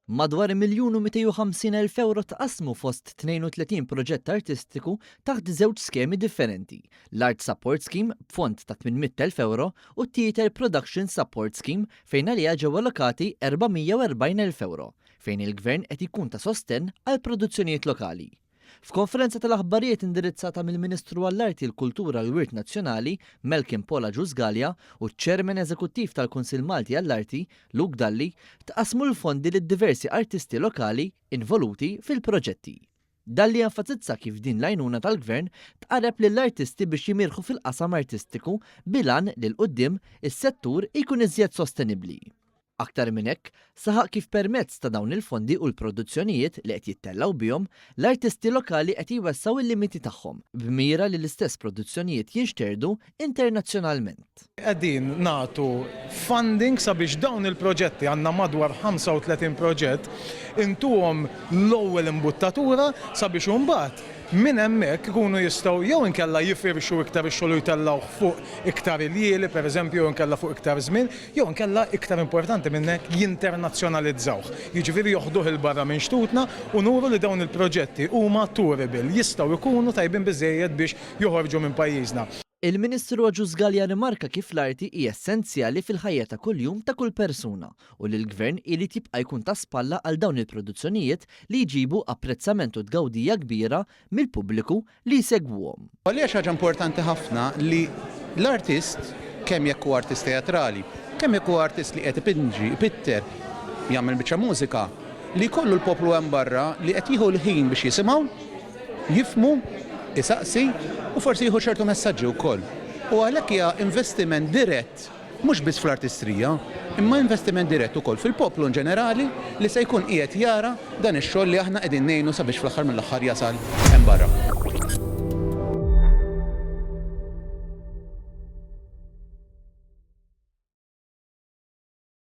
Madwar 1,250,000 euro tqasmu fost 32 proġett artistiku taħt żewġ skemi differenti, l-Art Support Scheme b'fond ta' 800,000 euro u Theatre Production Support Scheme fejn għalija ġew allokati 440,000 euro, fejn il-Gvern qed ikun ta' sostenn għal produzzjonijiet lokali. F'konferenza tal-aħbarijiet indirizzata mill-Ministru għall-Arti, l-Kultura u l-Wirt Nazzjonali, Melkin Pola Ġużgalja, u ċ-Chairman Eżekuttiv tal-Kunsill Malti għall-Arti, Luke Dalli, tqasmu l-fondi lid diversi artisti lokali involuti fil-proġetti. Dalli enfatizza kif din l-għajnuna tal-Gvern tqareb lill-artisti biex jimirħu fil-qasam artistiku bilan li l-qudiem is-settur jkun iżjed sostenibbli. Aktar minn hekk, saħaq kif permezz ta' dawn il-fondi u l-produzzjonijiet li qed jittellaw bihom, l-artisti lokali qed jwessaw il-limiti tagħhom b'mira li l-istess produzzjonijiet jinxterdu internazzjonalment. Qegħdin nagħtu funding sabiex dawn il-proġetti għandna madwar 35 proġett intuhom l-ewwel imbuttatura sabiex imbagħad minn hemmhekk ikunu jistgħu jew inkella jifirxu iktar ix-xogħol jtellgħu fuq iktar iljieli, pereżempju, jew inkella fuq iktar żmien, jew inkella iktar importanti minn hekk jinternazzjonalizzawh. Jiġifieri joħduh il barra minn xtutna u nuru li dawn il-proġetti huma tourable, jistgħu jkunu tajbin biżejjed biex joħorġu minn pajjiżna. Il-Ministru Ġużgalja rimarka kif l-arti hija essenzjali fil-ħajja ta' kuljum ta' kull persuna u li l-Gvern irid jibqa' jkun ta' spalla għal dawn il-produzzjonijiet li jġibu apprezzament u tgawdija kbira mill-pubbliku li jsegwuhom. Għaliex ħaġa importanti ħafna li l-artist kemm jekk huwa artist teatrali, kemm jekk huwa artist li qed ipinġi, ipitter, jagħmel biċċa mużika, li jkollu l-poplu hemm barra li qed jieħu l-ħin biex jisimgħu, jifhmu, isaqsi u forsi jieħu ċertu messaġġi wkoll. U għalhekk hija investiment dirett mhux biss fl-artistrija, imma investiment dirett ukoll fil-poplu ġenerali li se jkun qiegħed jara dan ix-xogħol li aħna qegħdin ngħinu sabiex fl-aħħar mill-aħħar jasal hemm barra.